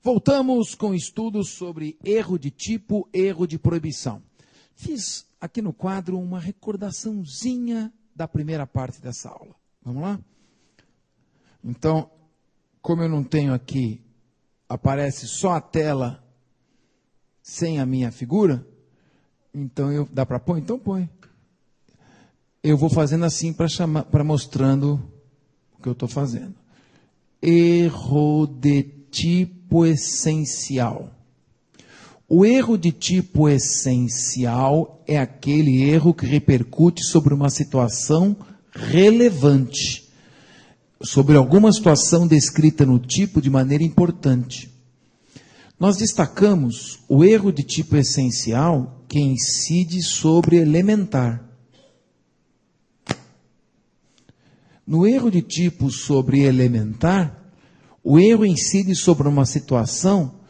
Voltamos com estudos sobre erro de tipo, erro de proibição. Fiz aqui no quadro uma recordaçãozinha da primeira parte dessa aula. Vamos lá? Então, como eu não tenho aqui, aparece só a tela sem a minha figura, então dá para pôr? Então põe. Eu vou fazendo assim para mostrando o que eu estou fazendo. Erro de tipo essencial. O erro de tipo essencial é aquele erro que repercute sobre uma situação relevante, sobre alguma situação descrita no tipo de maneira importante. Nós destacamos o erro de tipo essencial que incide sobre elementar. No erro de tipo sobre elementar, o erro incide sobre uma situação,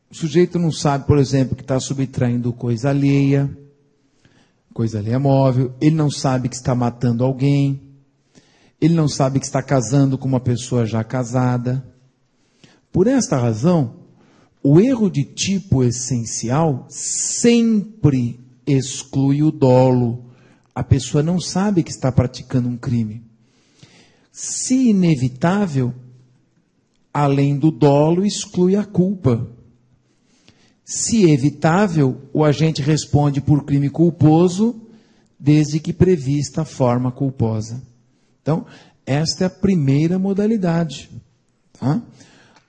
o sujeito não sabe, por exemplo, que está subtraindo coisa alheia móvel, ele não sabe que está matando alguém, ele não sabe que está casando com uma pessoa já casada. Por esta razão, o erro de tipo essencial sempre exclui o dolo. A pessoa não sabe que está praticando um crime. Se inevitável, além do dolo, exclui a culpa. Se evitável, o agente responde por crime culposo, desde que prevista a forma culposa. Então, esta é a primeira modalidade. Tá?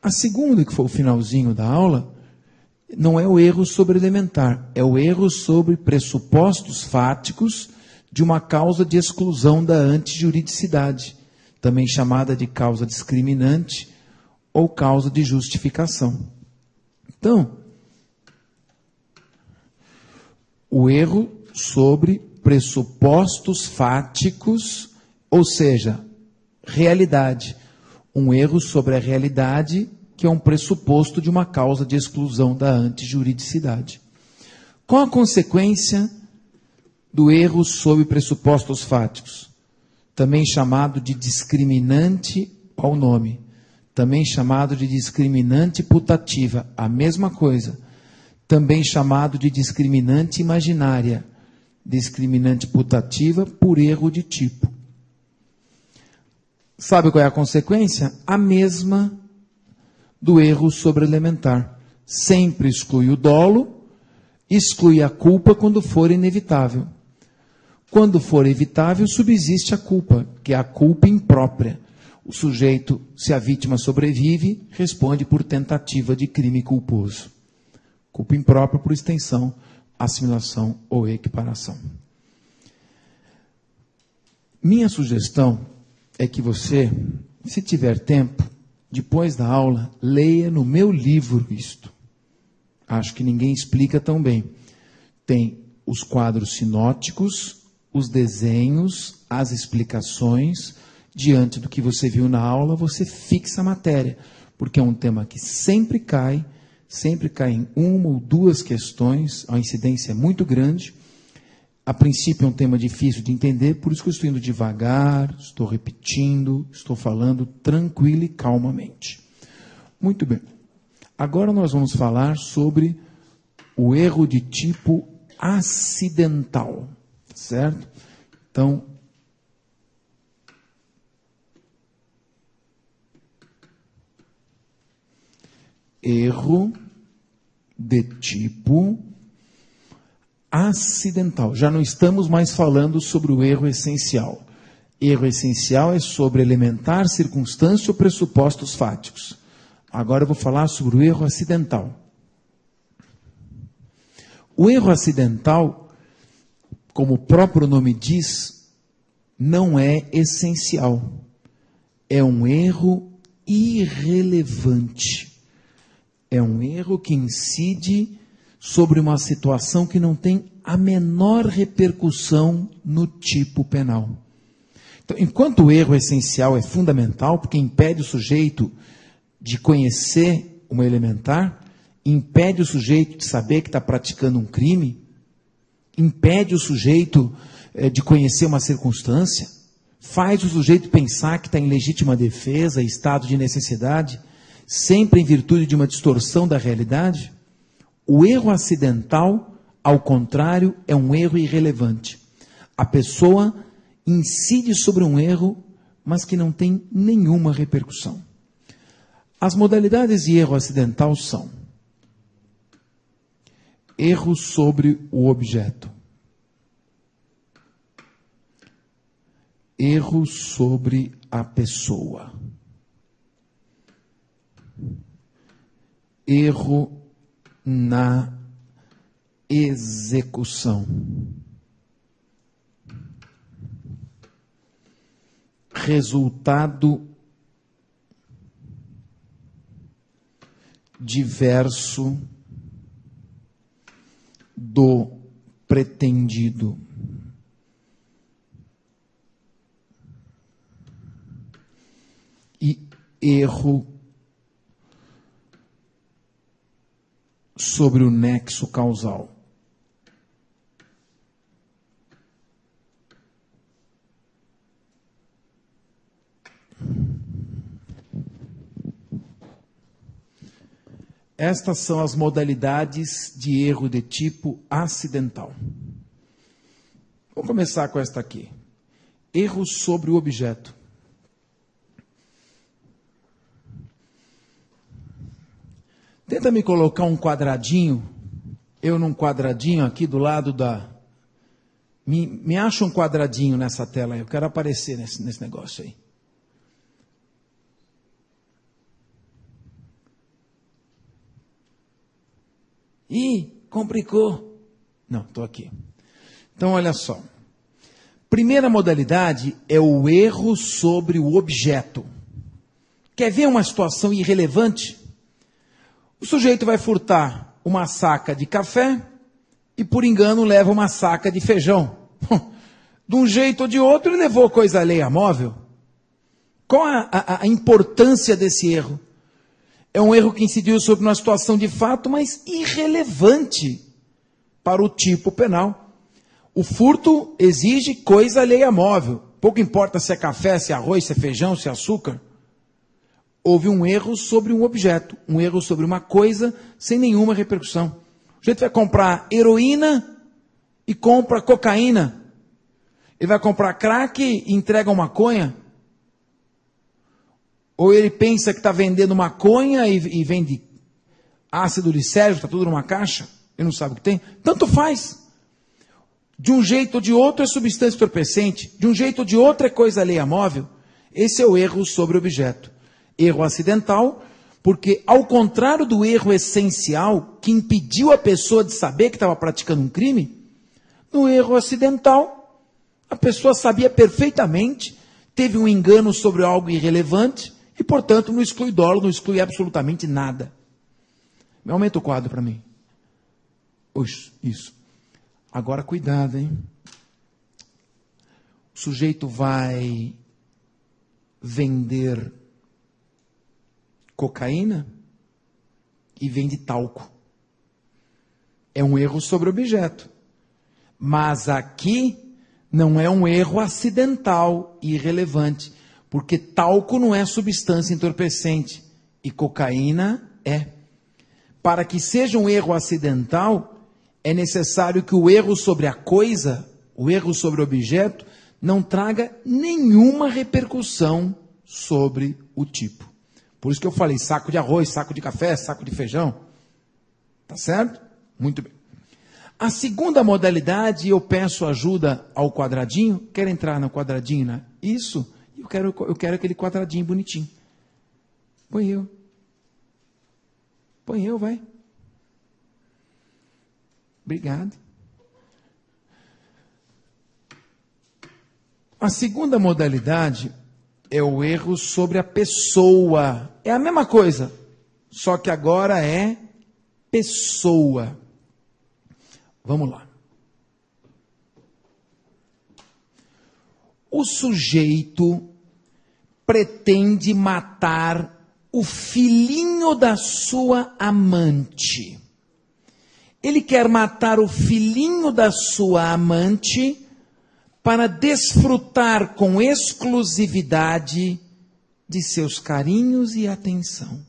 A segunda, que foi o finalzinho da aula, não é o erro sobre elementar, é o erro sobre pressupostos fáticos de uma causa de exclusão da antijuridicidade, também chamada de causa discriminante ou causa de justificação. Então, o erro sobre pressupostos fáticos, ou seja, realidade. Um erro sobre a realidade, que é um pressuposto de uma causa de exclusão da antijuridicidade. Qual a consequência do erro sobre pressupostos fáticos? Também chamado de discriminante ao nome. Também chamado de discriminante putativa, a mesma coisa. Também chamado de discriminante imaginária. Discriminante putativa por erro de tipo. Sabe qual é a consequência? A mesma do erro sobre elementar. Sempre exclui o dolo, exclui a culpa quando for inevitável. Quando for evitável, subsiste a culpa, que é a culpa imprópria. O sujeito, se a vítima sobrevive, responde por tentativa de crime culposo. Culpa imprópria, por extensão, assimilação ou equiparação. Minha sugestão é que você, se tiver tempo, depois da aula, leia no meu livro isto. Acho que ninguém explica tão bem. Tem os quadros sinóticos, os desenhos, as explicações. Diante do que você viu na aula, você fixa a matéria, porque é um tema que sempre cai em uma ou duas questões, a incidência é muito grande. A princípio é um tema difícil de entender, por isso que eu estou indo devagar, estou repetindo, estou falando tranquilo e calmamente. Muito bem. Agora nós vamos falar sobre o erro de tipo acidental, certo? Então, erro de tipo acidental. Já não estamos mais falando sobre o erro essencial. Erro essencial é sobre elementar, circunstância ou pressupostos fáticos. Agora eu vou falar sobre o erro acidental. O erro acidental, como o próprio nome diz, não é essencial. É um erro irrelevante. É um erro que incide sobre uma situação que não tem a menor repercussão no tipo penal. Então, enquanto o erro essencial é fundamental, porque impede o sujeito de conhecer uma elementar, impede o sujeito de saber que está praticando um crime, impede o sujeito de conhecer uma circunstância, faz o sujeito pensar que está em legítima defesa, estado de necessidade. sempre em virtude de uma distorção da realidade, o erro acidental, ao contrário, é um erro irrelevante. A pessoa incide sobre um erro, mas que não tem nenhuma repercussão. As modalidades de erro acidental são: erro sobre o objeto, erro sobre a pessoa, erro na execução, resultado diverso do pretendido. E erro sobre o nexo causal. Estas são as modalidades de erro de tipo acidental. Vou começar com esta aqui. Erro sobre o objeto. Tenta me colocar um quadradinho, eu num quadradinho aqui do lado da... Me acha um quadradinho nessa tela aí, eu quero aparecer nesse negócio aí. Ih, complicou. Não, estou aqui. Então, olha só. Primeira modalidade é o erro sobre o objeto. Quer ver uma situação irrelevante? O sujeito vai furtar uma saca de café e, por engano, leva uma saca de feijão. De um jeito ou de outro, ele levou coisa alheia móvel. Qual a importância desse erro? É um erro que incidiu sobre uma situação de fato, mas irrelevante para o tipo penal. O furto exige coisa alheia móvel. Pouco importa se é café, se é arroz, se é feijão, se é açúcar. Houve um erro sobre um objeto, um erro sobre uma coisa sem nenhuma repercussão. O sujeito vai comprar heroína e compra cocaína. Ele vai comprar crack e entrega uma maconha. Ou ele pensa que está vendendo maconha e vende ácido lisérgico, está tudo numa caixa, ele não sabe o que tem. Tanto faz. De um jeito ou de outro é substância entorpecente, de um jeito ou de outro é coisa alheia móvel. Esse é o erro sobre o objeto. Erro acidental, porque ao contrário do erro essencial, que impediu a pessoa de saber que estava praticando um crime, no erro acidental, a pessoa sabia perfeitamente, teve um engano sobre algo irrelevante, e, portanto, não exclui dolo, não exclui absolutamente nada. Aumenta o quadro para mim. Isso. Agora, cuidado, hein? O sujeito vai vender cocaína e vende talco. É um erro sobre o objeto. Mas aqui não é um erro acidental e irrelevante. Porque talco não é substância entorpecente e cocaína é. Para que seja um erro acidental, é necessário que o erro sobre a coisa, o erro sobre o objeto, não traga nenhuma repercussão sobre o tipo. Por isso que eu falei saco de arroz, saco de café, saco de feijão. Tá certo? Muito bem. A segunda modalidade, eu peço ajuda ao quadradinho. Quer entrar no quadradinho, né? Isso. Eu quero aquele quadradinho bonitinho. Põe eu, vai. Obrigado. A segunda modalidade é o erro sobre a pessoa. É a mesma coisa, só que agora é pessoa. Vamos lá. O sujeito pretende matar o filhinho da sua amante. Ele quer matar o filhinho da sua amante para desfrutar com exclusividade de seus carinhos e atenção.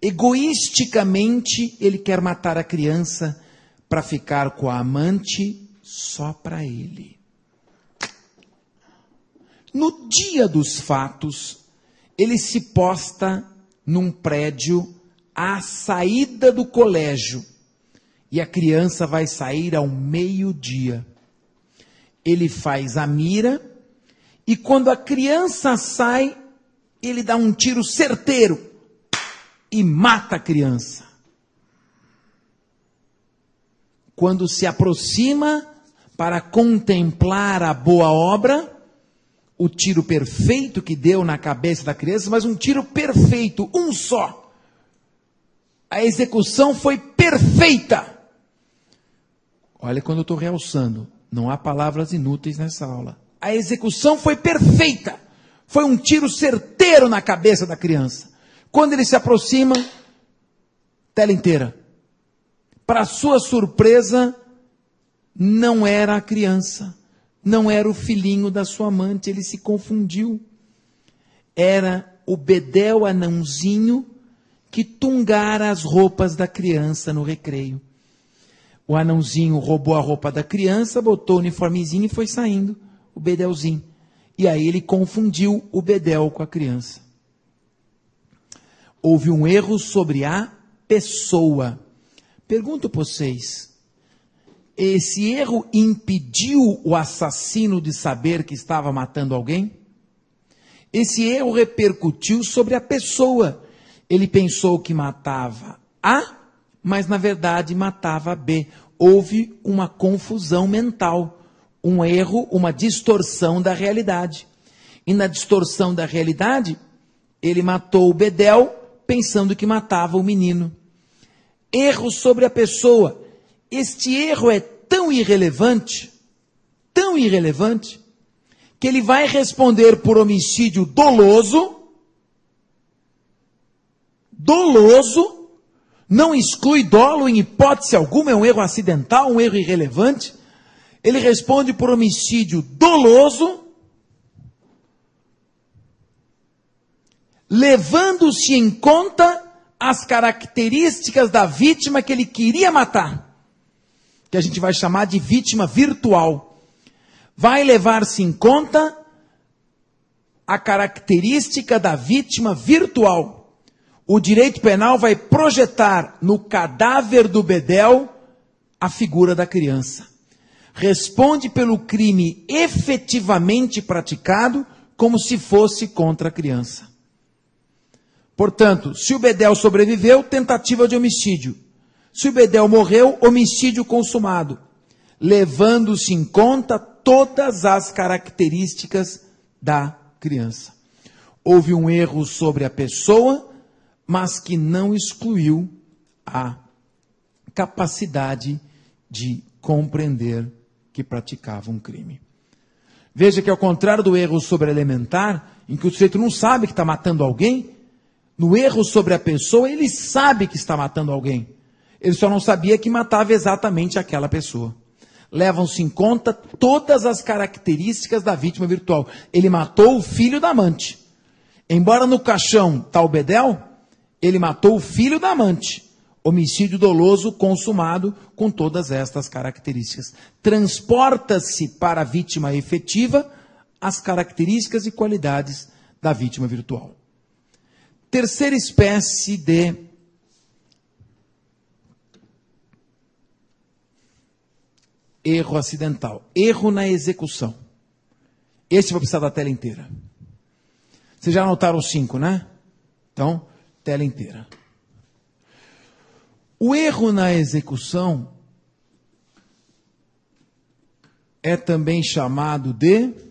Egoisticamente, ele quer matar a criança para ficar com a amante só para ele. No dia dos fatos, ele se posta num prédio à saída do colégio e a criança vai sair ao meio-dia. Ele faz a mira e quando a criança sai, ele dá um tiro certeiro e mata a criança. Quando se aproxima para contemplar a boa obra, o tiro perfeito que deu na cabeça da criança, mas um tiro perfeito, um só. A execução foi perfeita. Olha quando eu estou realçando, não há palavras inúteis nessa aula. A execução foi perfeita. Foi um tiro certeiro na cabeça da criança. Quando ele se aproxima, tela inteira. Para sua surpresa, não era a criança. Não era o filhinho da sua amante, ele se confundiu. Era o Bedel anãozinho que tungara as roupas da criança no recreio. O anãozinho roubou a roupa da criança, botou o uniformezinho e foi saindo, o Bedelzinho. E aí ele confundiu o Bedel com a criança. Houve um erro sobre a pessoa. Pergunto para vocês, esse erro impediu o assassino de saber que estava matando alguém? Esse erro repercutiu sobre a pessoa. Ele pensou que matava A, mas na verdade matava B. Houve uma confusão mental, um erro, uma distorção da realidade. E na distorção da realidade, ele matou o Bedel pensando que matava o menino. Erro sobre a pessoa. Este erro é tão irrelevante, que ele vai responder por homicídio doloso, não exclui dolo em hipótese alguma, é um erro acidental, um erro irrelevante. Ele responde por homicídio doloso, levando-se em conta as características da vítima que ele queria matar, que a gente vai chamar de vítima virtual. Vai levar-se em conta a característica da vítima virtual. O direito penal vai projetar no cadáver do Bedel a figura da criança. Responde pelo crime efetivamente praticado como se fosse contra a criança. Portanto, se o Bedel sobreviveu, tentativa de homicídio. Se o Bedel morreu, homicídio consumado, levando-se em conta todas as características da criança. Houve um erro sobre a pessoa, mas que não excluiu a capacidade de compreender que praticava um crime. Veja que ao contrário do erro sobre elementar, em que o sujeito não sabe que está matando alguém, no erro sobre a pessoa, ele sabe que está matando alguém. Ele só não sabia que matava exatamente aquela pessoa. Levam-se em conta todas as características da vítima virtual. Ele matou o filho da amante. Embora no caixão está o Bedel, ele matou o filho da amante. Homicídio doloso consumado com todas estas características. Transporta-se para a vítima efetiva as características e qualidades da vítima virtual. Terceira espécie de erro acidental. Erro na execução. Esse vai precisar da tela inteira. Vocês já anotaram os 5, né? Então, tela inteira. O erro na execução é também chamado de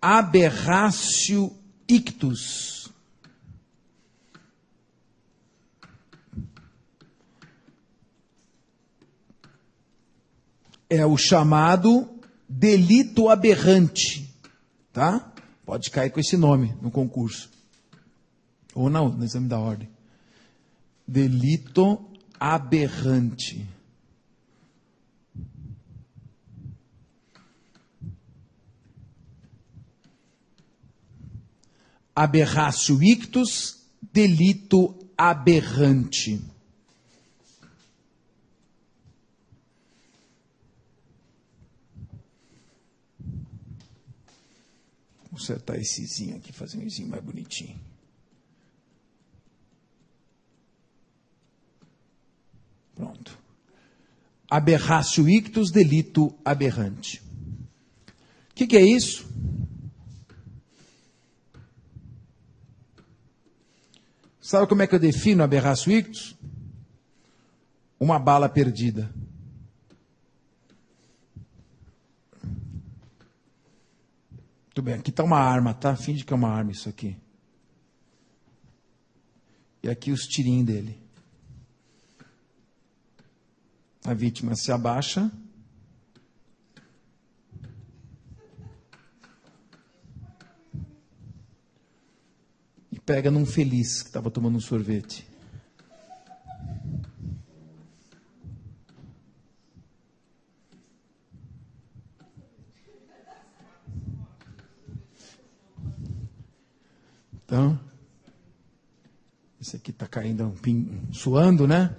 aberratio ictus. É o chamado delito aberrante, tá? Pode cair com esse nome no concurso. Ou no exame da ordem. Delito aberrante. Aberratio ictus, delito aberrante. Vou consertar esse zinho aqui, fazer um zinho mais bonitinho. Pronto. Aberratio ictus, delito aberrante. O que é isso? Sabe como é que eu defino aberratio ictus? Uma bala perdida. Muito bem, aqui está uma arma, tá? Finge que é uma arma isso aqui. E aqui os tirinhos dele. A vítima se abaixa. E pega num feliz que estava tomando um sorvete. Então, esse aqui está caindo, suando, né?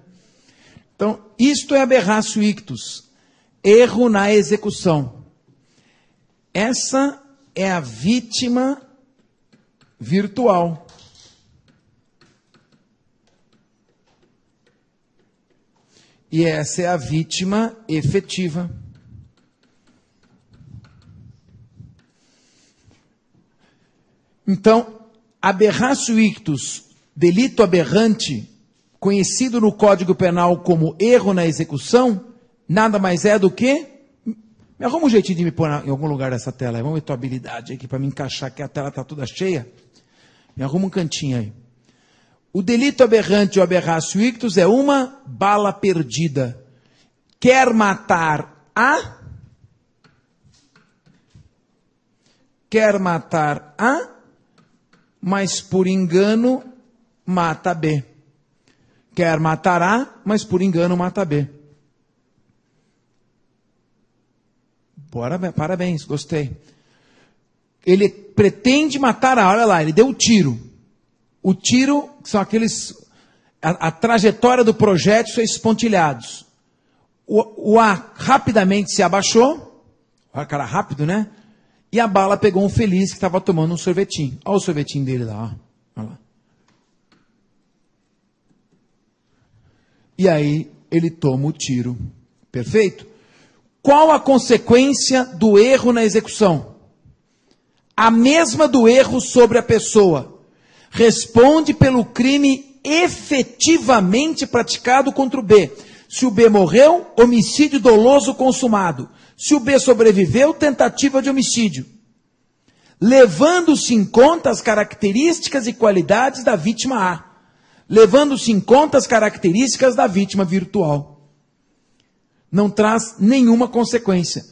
Então, isto é aberratio ictus, erro na execução. Essa é a vítima virtual. E essa é a vítima efetiva. Então, aberratio ictus, delito aberrante, conhecido no Código Penal como erro na execução, nada mais é do que... Me arruma um jeitinho de me pôr em algum lugar dessa tela aí. Vamos ver tua habilidade aqui para me encaixar, que a tela está toda cheia. Me arruma um cantinho aí. O delito aberrante ou aberratio ictus é uma bala perdida. Quer matar A, mas por engano mata B. Quer matar A, mas por engano mata B. Parabéns, gostei. Ele pretende matar A, olha lá, ele deu o tiro. O tiro são aqueles... A trajetória do projétil são esses pontilhados. O A rapidamente se abaixou, olha o cara rápido, né? E a bala pegou um feliz que estava tomando um sorvetinho. Olha o sorvetinho dele lá, ó. Olha lá. E aí ele toma o tiro. Perfeito? Qual a consequência do erro na execução? A mesma do erro sobre a pessoa. Responde pelo crime efetivamente praticado contra o B. Se o B morreu, homicídio doloso consumado. Se o B sobreviveu, tentativa de homicídio. Levando-se em conta as características e qualidades da vítima A. Levando-se em conta as características da vítima virtual. Não traz nenhuma consequência.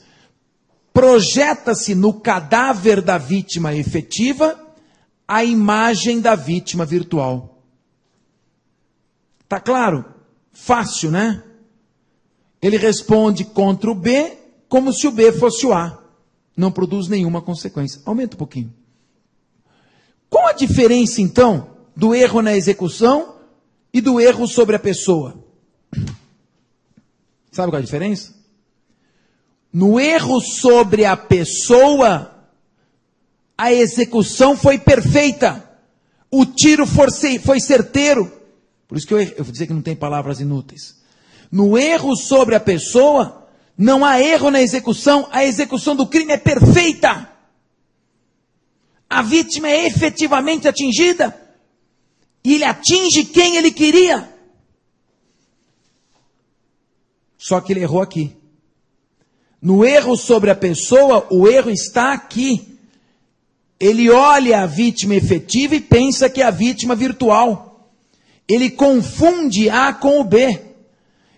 Projeta-se no cadáver da vítima efetiva a imagem da vítima virtual. Tá claro? Fácil, né? Ele responde contra o B como se o B fosse o A. Não produz nenhuma consequência. Aumenta um pouquinho. Qual a diferença, então, do erro na execução e do erro sobre a pessoa? Sabe qual é a diferença? No erro sobre a pessoa, a execução foi perfeita. O tiro foi certeiro. Por isso que eu vou dizer que não tem palavras inúteis. No erro sobre a pessoa, não há erro na execução. A execução do crime é perfeita. A vítima é efetivamente atingida. E ele atinge quem ele queria. Só que ele errou aqui. No erro sobre a pessoa, o erro está aqui. Ele olha a vítima efetiva e pensa que é a vítima virtual. Ele confunde A com o B.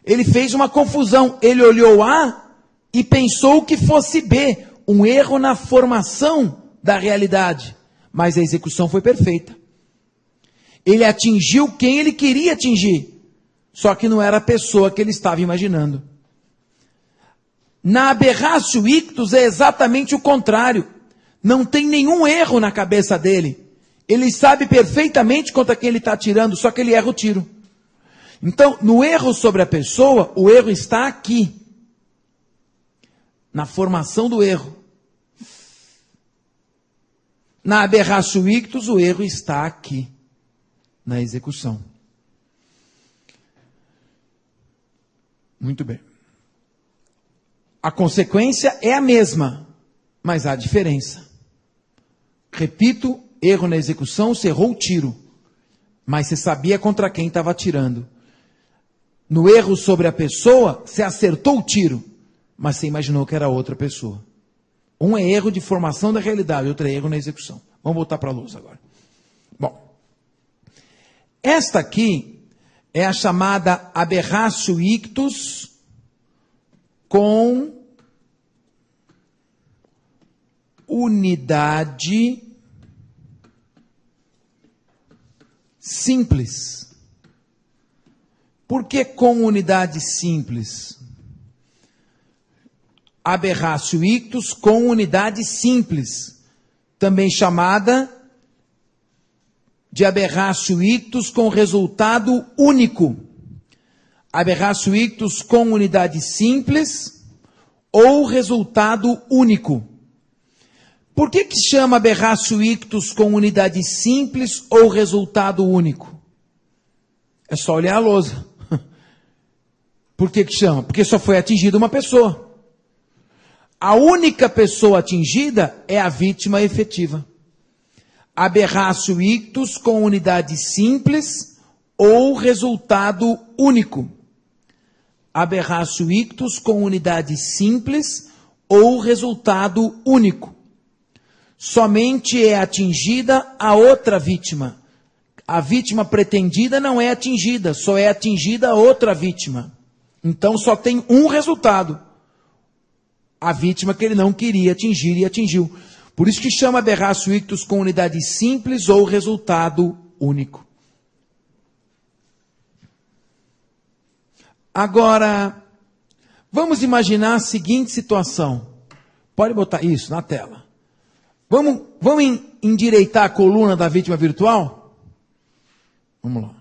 Ele fez uma confusão. Ele olhou A e pensou que fosse B. Um erro na formação da realidade. Mas a execução foi perfeita. Ele atingiu quem ele queria atingir. Só que não era a pessoa que ele estava imaginando. Na aberratio ictus é exatamente o contrário. Não tem nenhum erro na cabeça dele. Ele sabe perfeitamente contra quem ele está atirando, só que ele erra o tiro. Então, no erro sobre a pessoa, o erro está aqui. Na formação do erro. Na aberratio ictus, o erro está aqui. Na execução. Muito bem. A consequência é a mesma, mas há diferença. Repito, erro na execução, você errou o tiro, mas você sabia contra quem estava atirando. No erro sobre a pessoa, você acertou o tiro, mas você imaginou que era outra pessoa. Um é erro de formação da realidade, outro é erro na execução. Vamos voltar para a luz agora. Bom, esta aqui é a chamada aberratio ictus com unidade simples. Por que com unidade simples? Aberratio ictus com unidade simples, também chamada de aberratio ictus com resultado único. Aberratio ictus com unidade simples ou resultado único. Por que se chama aberratio ictus com unidade simples ou resultado único? É só olhar a lousa. Por que chama? Porque só foi atingida uma pessoa. A única pessoa atingida é a vítima efetiva. Aberratio ictus com unidade simples ou resultado único. Aberratio ictus com unidade simples ou resultado único. Somente é atingida a outra vítima. A vítima pretendida não é atingida, só é atingida a outra vítima. Então só tem um resultado. A vítima que ele não queria atingir e atingiu. Por isso que chama aberratio ictus com unidade simples ou resultado único. Agora, vamos imaginar a seguinte situação. Pode botar isso na tela. Vamos endireitar a coluna da vítima virtual? Vamos lá.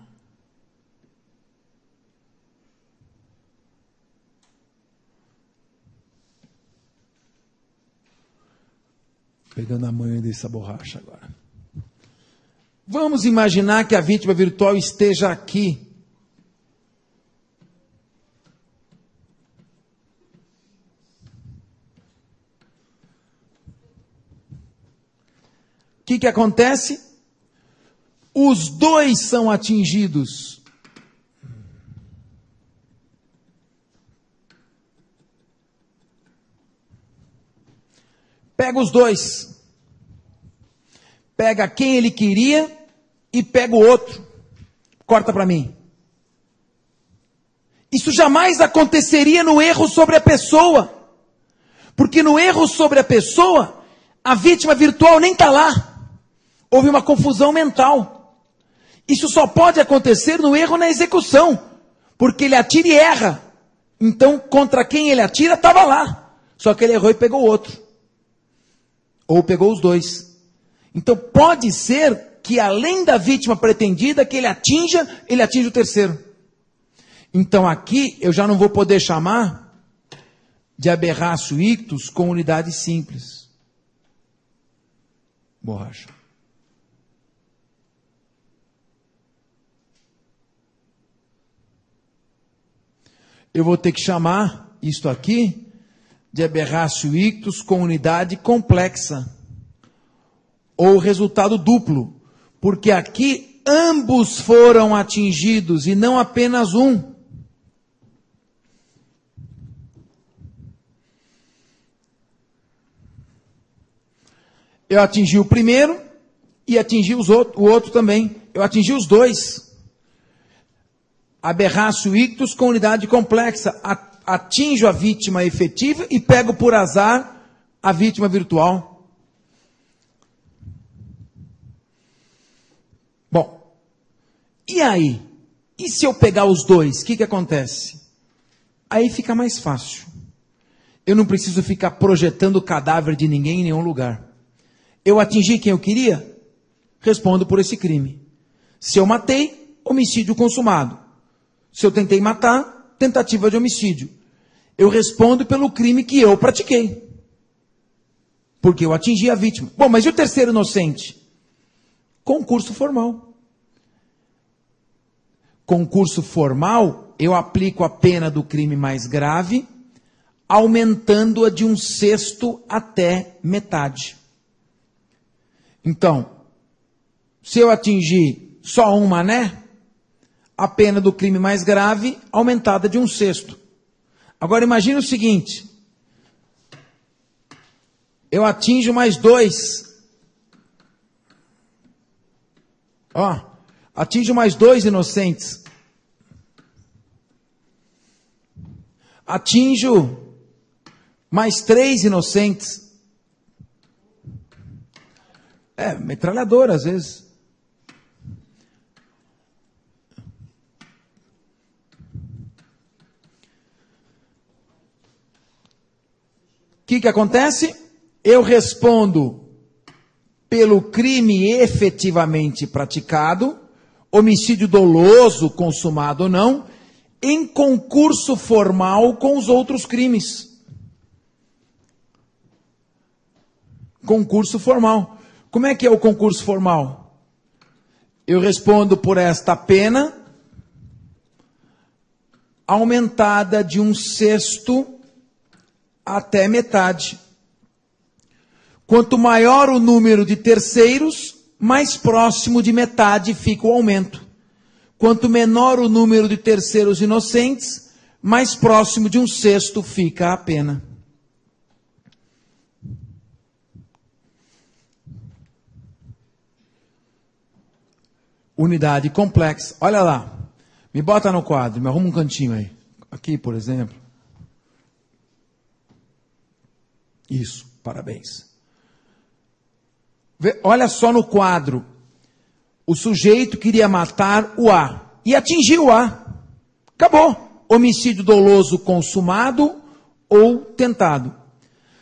Pegando a manha dessa borracha agora. Vamos imaginar que a vítima virtual esteja aqui. O que acontece? Os dois são atingidos. Pega os dois. Pega quem ele queria e pega o outro. Corta para mim. Isso jamais aconteceria no erro sobre a pessoa. Porque no erro sobre a pessoa, a vítima virtual nem está lá. Houve uma confusão mental. Isso só pode acontecer no erro na execução. Porque ele atira e erra. Então, contra quem ele atira, estava lá. Só que ele errou e pegou o outro. Ou pegou os dois. Então, pode ser que além da vítima pretendida, que ele atinja o terceiro. Então, aqui, eu já não vou poder chamar de aberratio ictus com unidade simples. Borracha. Eu vou ter que chamar isto aqui de aberratio ictus com unidade complexa. Ou resultado duplo. Porque aqui ambos foram atingidos e não apenas um. Eu atingi o primeiro e atingi o outro também. Eu atingi os dois. Aberratio ictus com unidade complexa. Atinjo a vítima efetiva e pego por azar a vítima virtual. Bom, e aí? E se eu pegar os dois, o que acontece? Aí fica mais fácil. Eu não preciso ficar projetando o cadáver de ninguém em nenhum lugar. Eu atingi quem eu queria? respondo por esse crime. Se eu matei, homicídio consumado. Se eu tentei matar, tentativa de homicídio. Eu respondo pelo crime que eu pratiquei. Porque eu atingi a vítima. Bom, mas e o terceiro inocente? Concurso formal. Concurso formal, eu aplico a pena do crime mais grave, aumentando-a de 1/6 até metade. Então, se eu atingir só um mané, a pena do crime mais grave aumentada de 1/6. Agora imagine o seguinte, eu atinjo mais 2. Atinjo mais 2 inocentes. Atinjo mais 3 inocentes. Metralhadora às vezes. O que acontece? Eu respondo pelo crime efetivamente praticado, homicídio doloso, consumado ou não, em concurso formal com os outros crimes. Concurso formal. Como é que é o concurso formal? Eu respondo por esta pena, aumentada de 1/6 até metade. Quanto maior o número de terceiros, mais próximo de metade fica o aumento. Quanto menor o número de terceiros inocentes, mais próximo de 1/6 fica a pena. Unidade complexa. Olha lá. Me bota no quadro, me arruma um cantinho aí. Aqui, por exemplo. Isso, parabéns. Olha só no quadro. O sujeito queria matar o A e atingiu o A. Acabou. Homicídio doloso consumado ou tentado.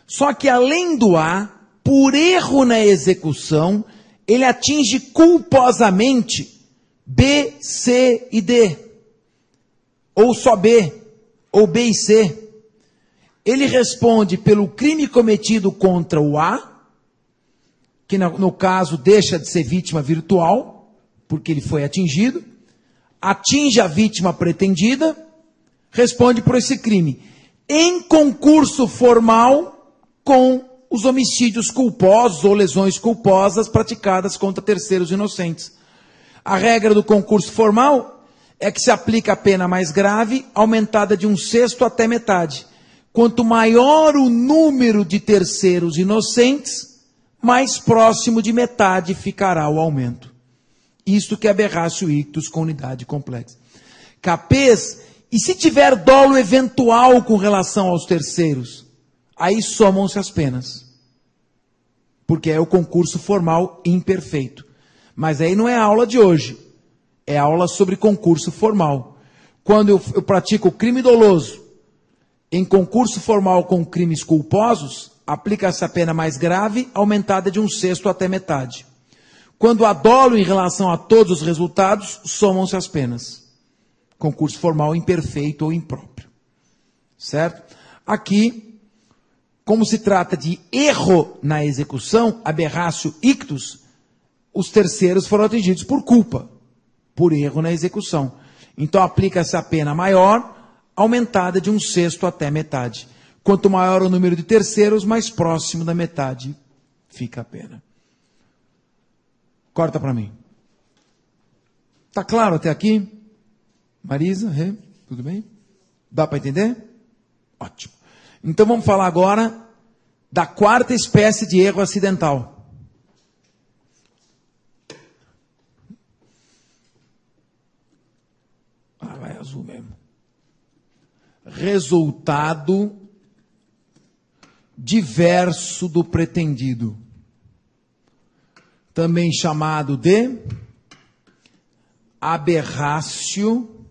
Só que além do A, por erro na execução, ele atinge culposamente B, C e D. Ou só B, ou B e C. Ele responde pelo crime cometido contra o A, que no caso deixa de ser vítima virtual, porque ele foi atingido, atinge a vítima pretendida, responde por esse crime, em concurso formal com os homicídios culposos ou lesões culposas praticadas contra terceiros inocentes. A regra do concurso formal é que se aplica a pena mais grave, aumentada de 1/6 até metade. Quanto maior o número de terceiros inocentes, mais próximo de metade ficará o aumento. Isto que é aberratio ictus com unidade complexa. Capês, e se tiver dolo eventual com relação aos terceiros? Aí somam-se as penas. Porque é o concurso formal imperfeito. Mas aí não é a aula de hoje. É aula sobre concurso formal. Quando eu pratico o crime doloso, em concurso formal com crimes culposos, aplica-se a pena mais grave, aumentada de 1/6 até metade. Quando há dolo em relação a todos os resultados, somam-se as penas. Concurso formal imperfeito ou impróprio. Certo? Aqui, como se trata de erro na execução, aberratio ictus, os terceiros foram atingidos por culpa, por erro na execução. Então aplica-se a pena maior, aumentada de 1/6 até metade. Quanto maior o número de terceiros, mais próximo da metade fica a pena. Corta para mim. Tá claro até aqui? Marisa, tudo bem? Dá para entender? Ótimo. Então vamos falar agora da quarta espécie de erro acidental. Vai azul mesmo. Resultado diverso do pretendido. Também chamado de aberratio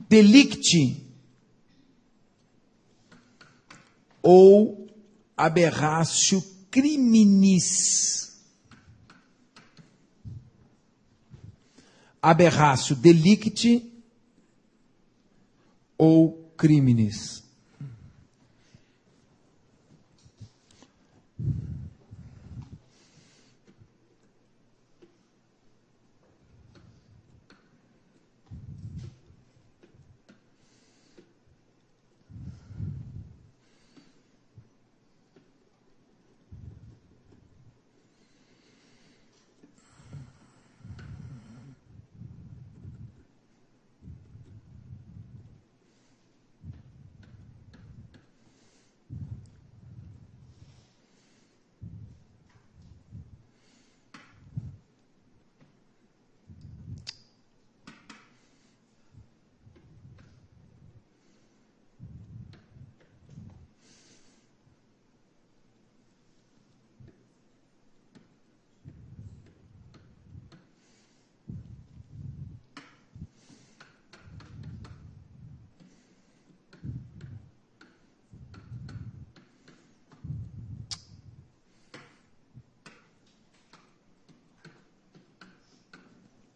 delicti ou aberratio criminis. aberratio delicti ou criminis.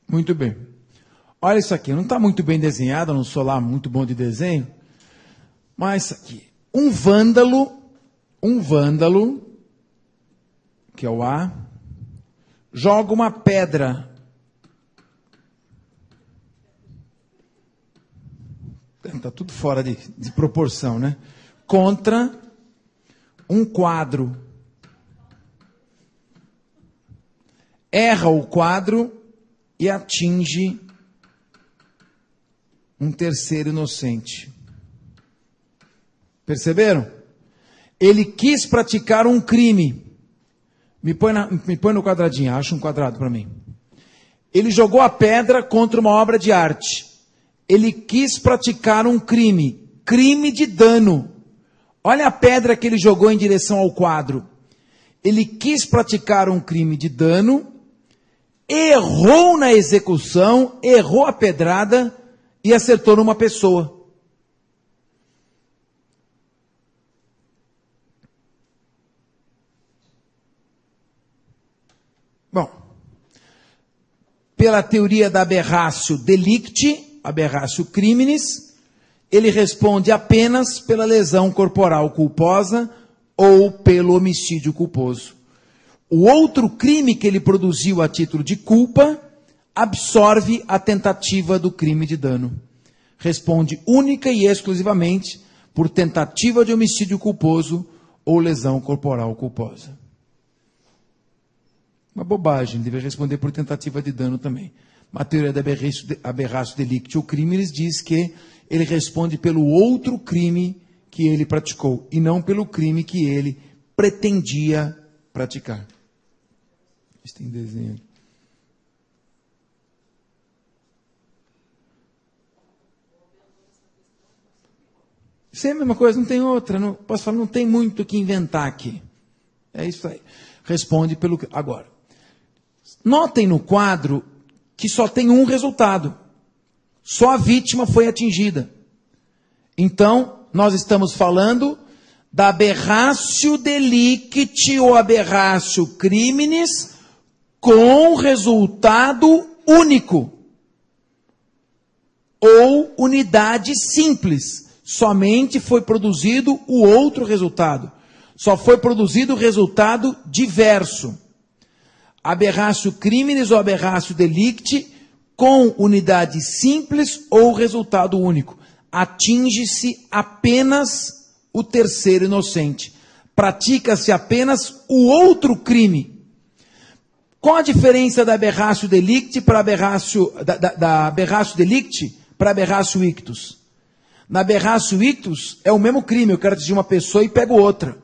Muito bem. Olha isso aqui, não está muito bem desenhado, eu não sou lá muito bom de desenho, mas isso aqui, um vândalo, que é o A, joga uma pedra. Está tudo fora de proporção, né? Contra um quadro. Erra o quadro e atinge um terceiro inocente. Perceberam? Ele quis praticar um crime. Me põe no quadradinho, acha um quadrado para mim. Ele jogou a pedra contra uma obra de arte. Ele quis praticar um crime. Crime de dano. Olha a pedra que ele jogou em direção ao quadro. Ele quis praticar um crime de dano, errou na execução, errou a pedrada e acertou numa pessoa. Bom, pela teoria da aberratio delicti, aberratio criminis, ele responde apenas pela lesão corporal culposa ou pelo homicídio culposo. O outro crime que ele produziu a título de culpa absorve a tentativa do crime de dano. Responde única e exclusivamente por tentativa de homicídio culposo ou lesão corporal culposa. Uma bobagem, deve responder por tentativa de dano também. A teoria da aberratio delicti ou criminis diz que ele responde pelo outro crime que ele praticou e não pelo crime que ele pretendia praticar. Isso tem desenho. Isso é a mesma coisa, não tem outra. Não, posso falar, não tem muito o que inventar aqui. É isso aí. Responde pelo... Agora, notem no quadro que só tem um resultado. Só a vítima foi atingida. Então, nós estamos falando da aberratio delicti ou aberratio criminis com resultado único. Ou unidade simples. Somente foi produzido o outro resultado. Só foi produzido o resultado diverso. Aberratio criminis ou aberratio delicti com unidade simples ou resultado único. Atinge-se apenas o terceiro inocente. Pratica-se apenas o outro crime. Qual a diferença da aberratio delicti para da aberratio delicti para aberratio ictus? Na aberratio ictus é o mesmo crime, eu quero atingir uma pessoa e pego outra.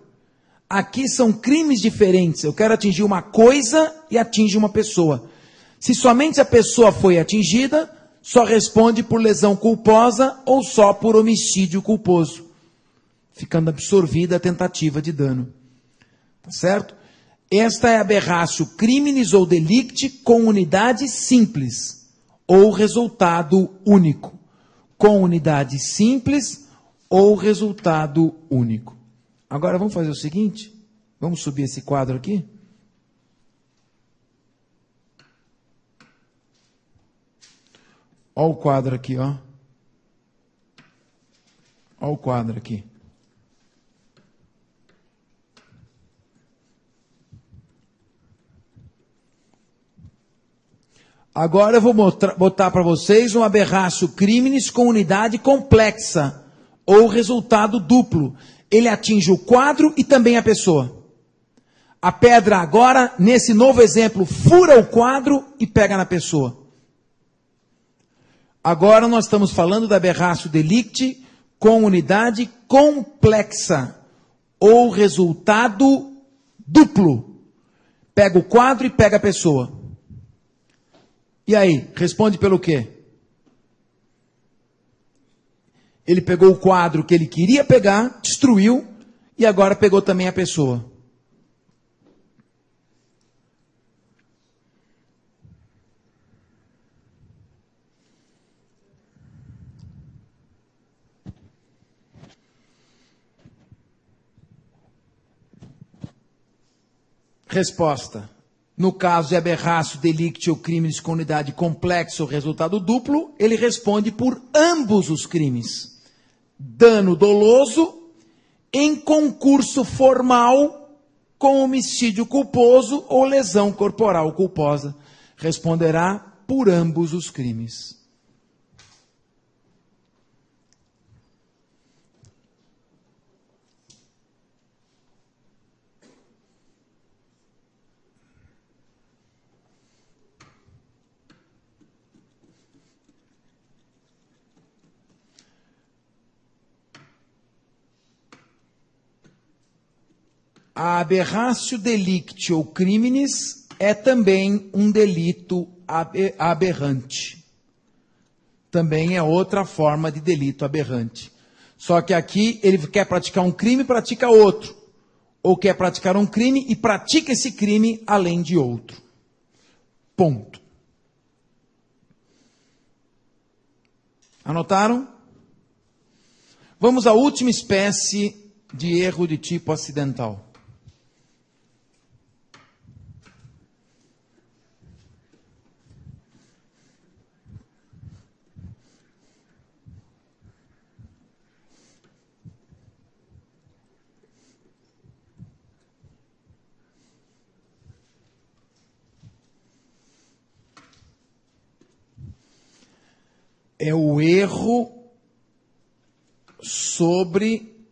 Aqui são crimes diferentes, eu quero atingir uma coisa e atingir uma pessoa. Se somente a pessoa foi atingida, só responde por lesão culposa ou só por homicídio culposo, ficando absorvida a tentativa de dano. Tá certo? Esta é a aberratio criminis ou delicti com unidade simples ou resultado único. Com unidade simples ou resultado único. Agora vamos fazer o seguinte, vamos subir esse quadro aqui. Olha o quadro aqui, ó. Olha o quadro aqui. Agora eu vou botar para vocês um aberratio criminis com unidade complexa, ou resultado duplo. Ele atinge o quadro e também a pessoa. A pedra agora, nesse novo exemplo, fura o quadro e pega na pessoa. Agora nós estamos falando da aberratio delicti com unidade complexa, ou resultado duplo. Pega o quadro e pega a pessoa. E aí, responde pelo quê? Ele pegou o quadro que ele queria pegar, destruiu, e agora pegou também a pessoa. Resposta. No caso de aberratio delicti ou crimes com unidade complexa ou resultado duplo, ele responde por ambos os crimes. Dano doloso em concurso formal com homicídio culposo ou lesão corporal culposa. Responderá por ambos os crimes. A aberratio delicti ou criminis é também um delito aberrante. Também é outra forma de delito aberrante. Só que aqui ele quer praticar um crime e pratica outro. Ou quer praticar um crime e pratica esse crime além de outro. Ponto. Anotaram? Vamos à última espécie de erro de tipo acidental. É o erro sobre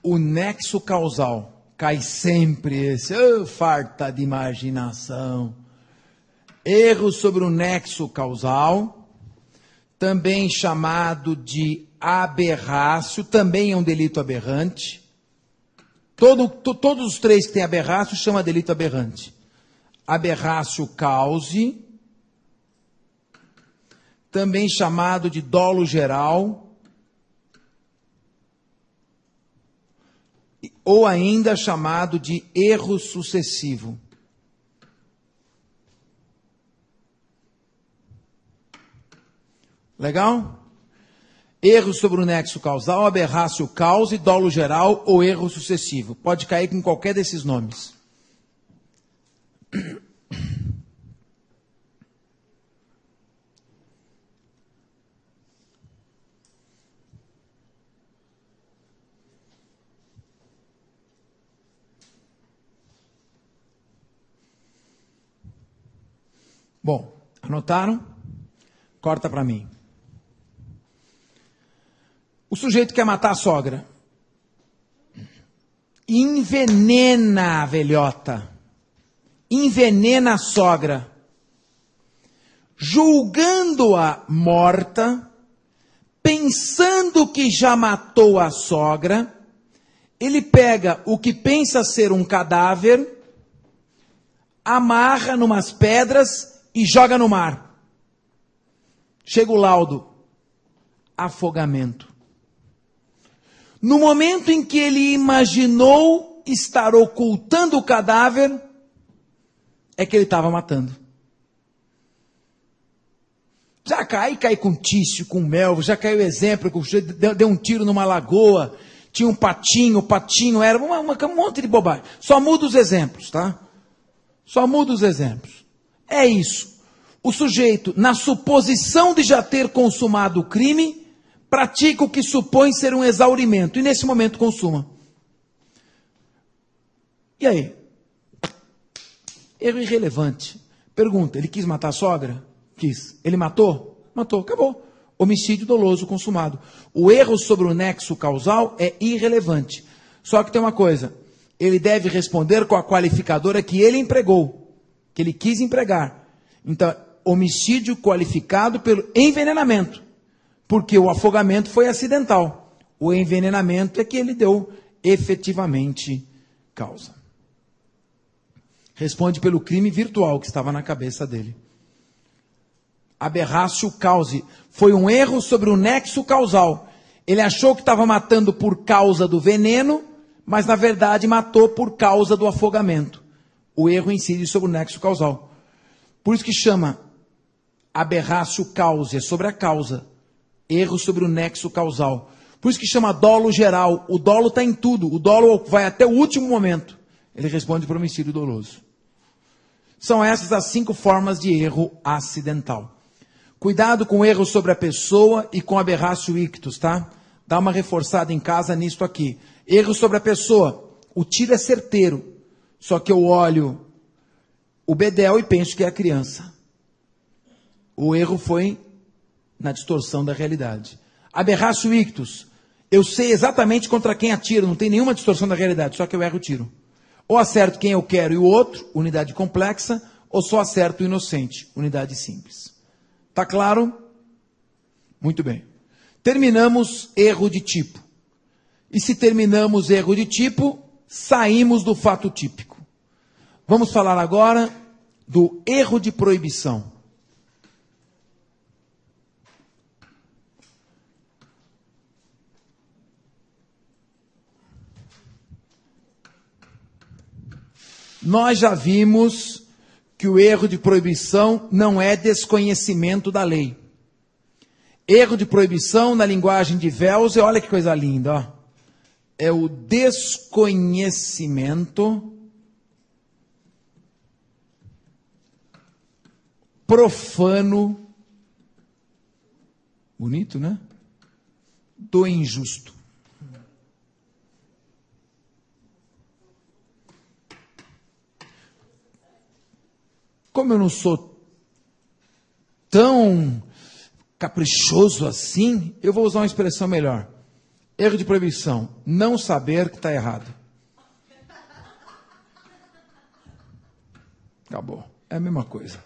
o nexo causal. Cai sempre esse, farta de imaginação. Erro sobre o nexo causal, também chamado de aberrácio, também é um delito aberrante. Todos os três que têm aberrácio chama delito aberrante. Aberrácio cause, também chamado de dolo geral, ou ainda chamado de erro sucessivo. Legal? Erro sobre o nexo causal, aberrácio cause, dolo geral ou erro sucessivo. Pode cair com qualquer desses nomes. Bom, anotaram? Corta para mim. O sujeito quer matar a sogra. Envenena a velhota. Envenena a sogra. Julgando-a morta, pensando que já matou a sogra, ele pega o que pensa ser um cadáver, amarra numas pedras e joga no mar. Chega o laudo. Afogamento. No momento em que ele imaginou estar ocultando o cadáver, é que ele estava matando. Já cai com tício, com mel, já caiu exemplo, que deu um tiro numa lagoa, tinha um patinho, o patinho era um monte de bobagem. Só muda os exemplos, tá? Só muda os exemplos. É isso. o sujeito, na suposição de já ter consumado o crime, pratica o que supõe ser um exaurimento, e nesse momento consuma. E aí? Erro irrelevante. Pergunta, ele quis matar a sogra? Quis. Ele matou? Matou, acabou. Homicídio doloso consumado. O erro sobre o nexo causal é irrelevante. Só que tem uma coisa, ele deve responder com a qualificadora que ele empregou, que ele quis empregar. Então, homicídio qualificado pelo envenenamento, porque o afogamento foi acidental. O envenenamento é que ele deu efetivamente causa. Responde pelo crime virtual que estava na cabeça dele. Aberratio cause. Foi um erro sobre o nexo causal. Ele achou que estava matando por causa do veneno, mas na verdade matou por causa do afogamento. O erro incide sobre o nexo causal. Por isso que chama aberratio cause, é sobre a causa. Erro sobre o nexo causal. Por isso que chama dolo geral. O dolo está em tudo. O dolo vai até o último momento. Ele responde por homicídio doloso. São essas as 5 formas de erro acidental. Cuidado com o erro sobre a pessoa e com aberratio ictus, tá? Dá uma reforçada em casa nisto aqui. Erro sobre a pessoa. O tiro é certeiro. Só que eu olho o bedel e penso que é a criança. O erro foi na distorção da realidade. Aberratio ictus. Eu sei exatamente contra quem atiro. Não tem nenhuma distorção da realidade. Só que eu erro o tiro. Ou acerto quem eu quero e o outro, unidade complexa, ou só acerto o inocente, unidade simples. Tá claro? Muito bem. Terminamos erro de tipo. E se terminamos erro de tipo, saímos do fato típico. Vamos falar agora do erro de proibição. Nós já vimos que o erro de proibição não é desconhecimento da lei. Erro de proibição, na linguagem de Wells, olha que coisa linda, ó. É o desconhecimento profano, bonito, né? Do injusto. Como eu não sou tão caprichoso assim, eu vou usar uma expressão melhor. Erro de proibição, não saber que está errado. Acabou. É a mesma coisa.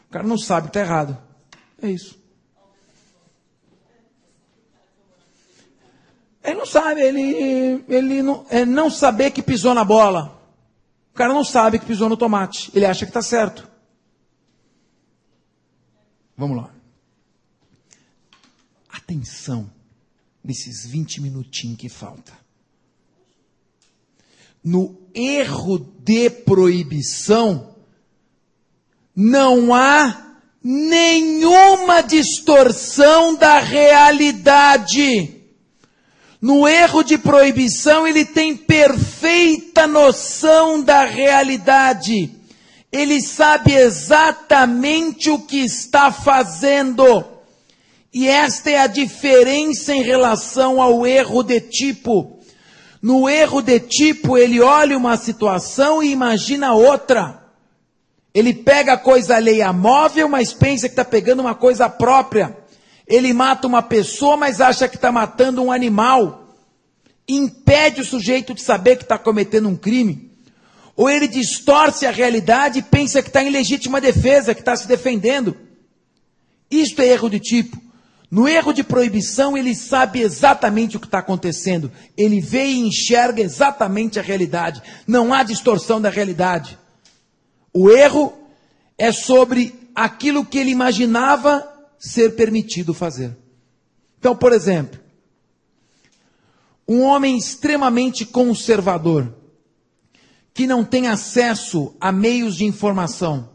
O cara não sabe que está errado. É isso. Ele não sabe, ele não, é não saber que pisou na bola. O cara não sabe que pisou no tomate. Ele acha que está certo. Vamos lá. Atenção nesses 20 minutinhos que falta. No erro de proibição, não há nenhuma distorção da realidade. No erro de proibição, ele tem perfeita noção da realidade. Ele sabe exatamente o que está fazendo. E esta é a diferença em relação ao erro de tipo. No erro de tipo, ele olha uma situação e imagina outra. Ele pega a coisa alheia móvel, mas pensa que está pegando uma coisa própria. Ele mata uma pessoa, mas acha que está matando um animal. Impede o sujeito de saber que está cometendo um crime. Ou ele distorce a realidade e pensa que está em legítima defesa, que está se defendendo. Isto é erro de tipo. No erro de proibição, ele sabe exatamente o que está acontecendo. Ele vê e enxerga exatamente a realidade. Não há distorção da realidade. O erro é sobre aquilo que ele imaginava ser permitido fazer. Então, por exemplo, um homem extremamente conservador, que não tem acesso a meios de informação,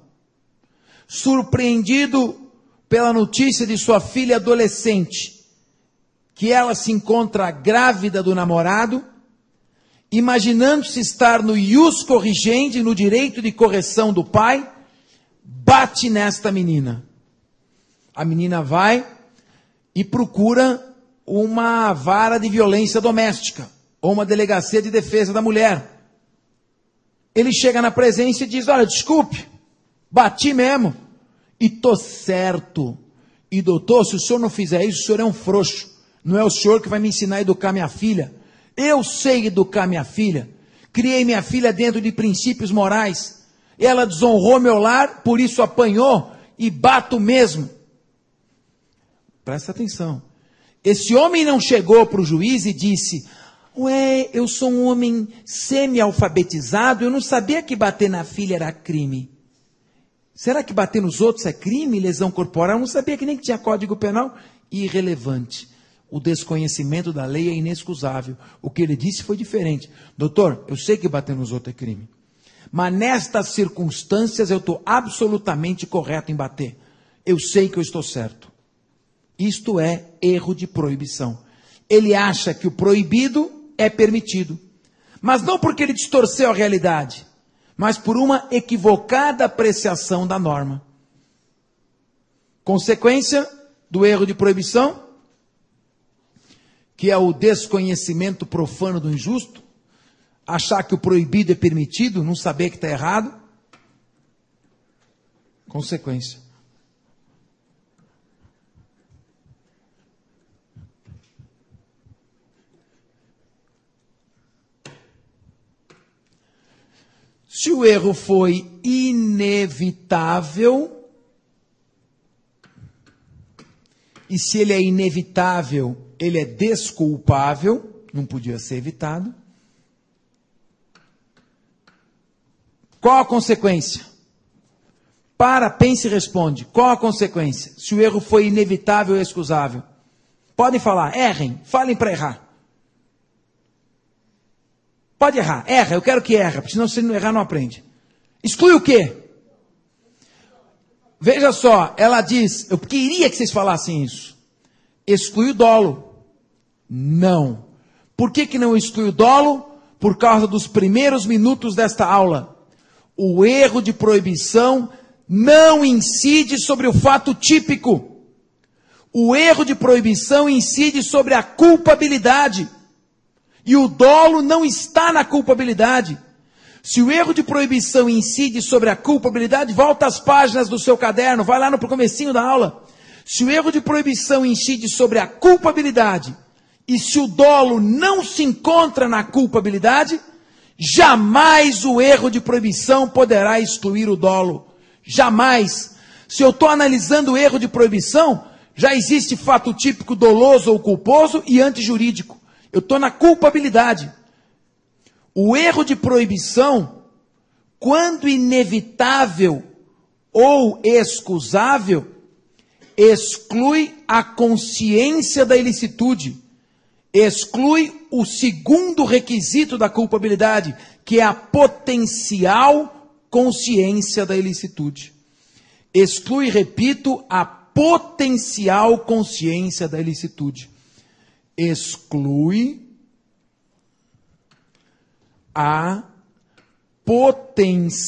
surpreendido pela notícia de sua filha adolescente, que ela se encontra grávida do namorado, imaginando-se estar no ius corrigendi, no direito de correção do pai, bate nesta menina. A menina vai e procura uma vara de violência doméstica, ou uma delegacia de defesa da mulher. Ele chega na presença e diz, olha, desculpe, bati mesmo, e tô certo. E doutor, se o senhor não fizer isso, o senhor é um frouxo. Não é o senhor que vai me ensinar a educar minha filha. Eu sei educar minha filha. Criei minha filha dentro de princípios morais. Ela desonrou meu lar, por isso apanhou e bato mesmo. Presta atenção. Esse homem não chegou para o juiz e disse, ué, eu sou um homem semi-alfabetizado, eu não sabia que bater na filha era crime. Será que bater nos outros é crime, lesão corporal? Eu não sabia que nem que tinha código penal. Irrelevante. O desconhecimento da lei é inexcusável. O que ele disse foi diferente. Doutor, eu sei que bater nos outros é crime. Mas nestas circunstâncias eu estou absolutamente correto em bater. Eu sei que eu estou certo. Isto é erro de proibição. Ele acha que o proibido é permitido. Mas não porque ele distorceu a realidade, mas por uma equivocada apreciação da norma. Consequência do erro de proibição, que é o desconhecimento profano do injusto, achar que o proibido é permitido, não saber que está errado. Consequência. Se o erro foi inevitável, e se ele é inevitável, ele é desculpável, não podia ser evitado. Qual a consequência? Para, pense e responde. Qual a consequência? Se o erro foi inevitável e excusável. Podem falar, errem, falem para errar. Pode errar, erra, eu quero que erra, porque senão se não errar não aprende. Exclui o quê? Veja só, ela diz, eu queria que vocês falassem isso. Exclui o dolo. Não. Por que não exclui o dolo? Por causa dos primeiros minutos desta aula. O erro de proibição não incide sobre o fato típico. O erro de proibição incide sobre a culpabilidade. E o dolo não está na culpabilidade. Se o erro de proibição incide sobre a culpabilidade, volta às páginas do seu caderno, vai lá no comecinho da aula. Se o erro de proibição incide sobre a culpabilidade, e se o dolo não se encontra na culpabilidade, jamais o erro de proibição poderá excluir o dolo. Jamais. Se eu estou analisando o erro de proibição, já existe fato típico doloso ou culposo e antijurídico. Eu estou na culpabilidade. O erro de proibição, quando inevitável ou excusável, exclui a consciência da ilicitude, exclui o segundo requisito da culpabilidade, que é a potencial consciência da ilicitude. Exclui, repito, a potencial consciência da ilicitude. Exclui a potencial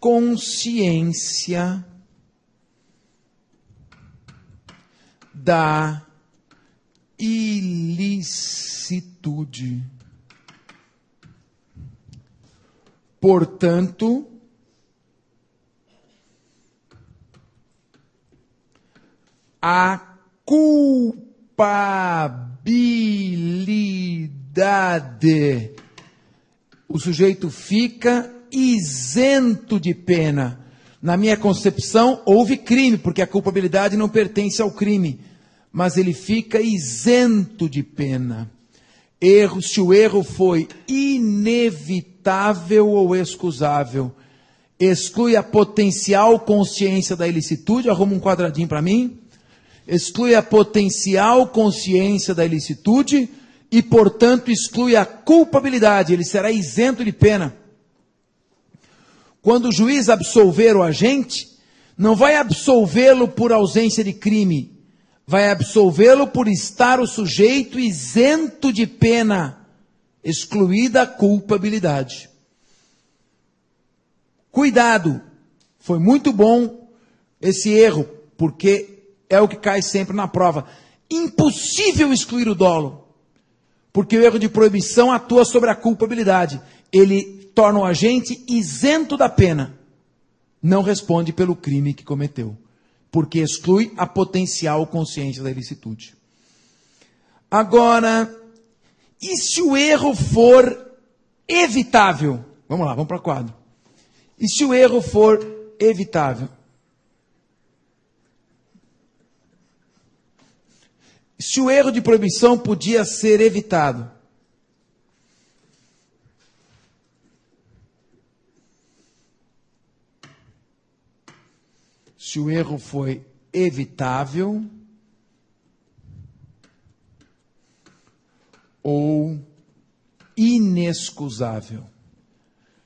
consciência da ilicitude. Portanto, a culpabilidade, o sujeito fica isento de pena. Na minha concepção, houve crime, porque a culpabilidade não pertence ao crime, mas ele fica isento de pena. Erro, se o erro foi inevitável ou excusável, exclui a potencial consciência da ilicitude, arruma um quadradinho para mim, exclui a potencial consciência da ilicitude e, portanto, exclui a culpabilidade, ele será isento de pena. Quando o juiz absolver o agente, não vai absolvê-lo por ausência de crime, vai absolvê-lo por estar o sujeito isento de pena, excluída a culpabilidade. Cuidado, foi muito bom esse erro, porque é o que cai sempre na prova. Impossível excluir o dolo, porque o erro de proibição atua sobre a culpabilidade. Ele torna o agente isento da pena. Não responde pelo crime que cometeu, porque exclui a potencial consciência da ilicitude. Agora, e se o erro for evitável? Vamos lá, vamos para o quadro. E se o erro for evitável? Se o erro de proibição podia ser evitado? Se o erro foi evitável ou inexcusável.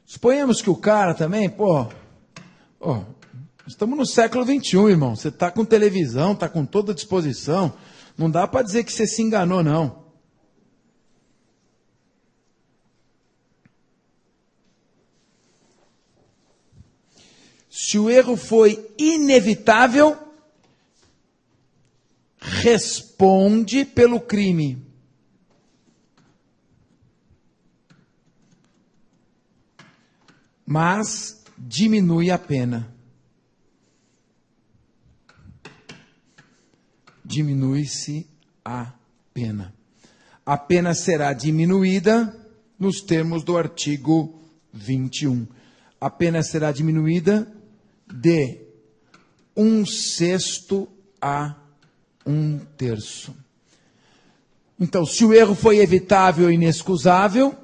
Suponhamos que o cara também, estamos no século XXI, irmão. Você está com televisão, está com toda a disposição. Não dá para dizer que você se enganou, não. Se o erro foi inevitável, responde pelo crime. Mas diminui a pena. Diminui-se a pena. A pena será diminuída nos termos do artigo 21. A pena será diminuída de 1/6 a 1/3. Então, se o erro foi evitável e inexcusável,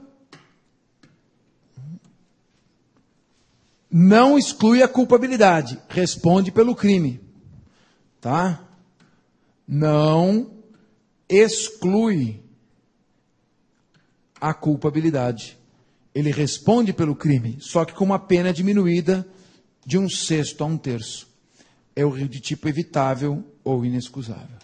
não exclui a culpabilidade, responde pelo crime. Tá? Não exclui a culpabilidade. Ele responde pelo crime, só que com uma pena diminuída de 1/6 a 1/3. É o de tipo evitável ou inexcusável.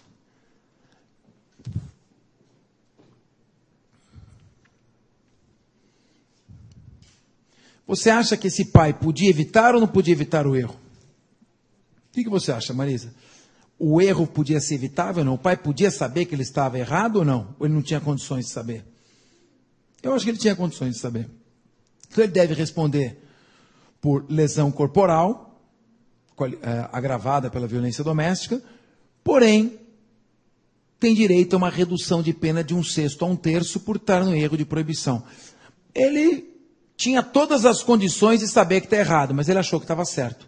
Você acha que esse pai podia evitar ou não podia evitar o erro? O que você acha, Marisa? O erro podia ser evitável ou não? O pai podia saber que ele estava errado ou não? Ou ele não tinha condições de saber? Eu acho que ele tinha condições de saber. Então ele deve responder por lesão corporal, agravada pela violência doméstica, porém, tem direito a uma redução de pena de 1/6 a 1/3 por estar no erro de proibição. Ele tinha todas as condições de saber que está errado, mas ele achou que estava certo.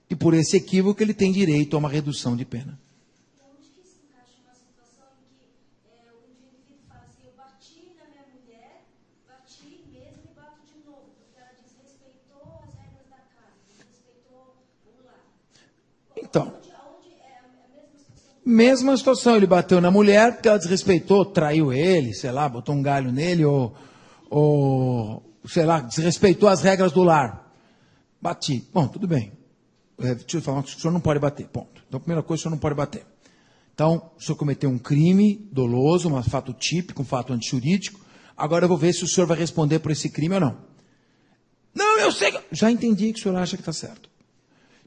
E por esse equívoco ele tem direito a uma redução de pena. Então, onde que se encaixa uma situação em que o indivíduo fala assim, eu bati na minha mulher, bati mesmo e bato de novo, porque ela desrespeitou as regras da casa, desrespeitou o lar. Então, Onde é a mesma situação? mesma situação, ele bateu na mulher porque ela desrespeitou, traiu ele, sei lá, botou um galho nele, ou sei lá, desrespeitou as regras do lar. Bati. Bom, tudo bem. Deixa eu falar que o senhor não pode bater. Ponto. Então, a primeira coisa, o senhor não pode bater. Então, o senhor cometeu um crime doloso, um fato típico, um fato antijurídico. Agora eu vou ver se o senhor vai responder por esse crime ou não. Não, eu sei. Já entendi que o senhor acha que está certo.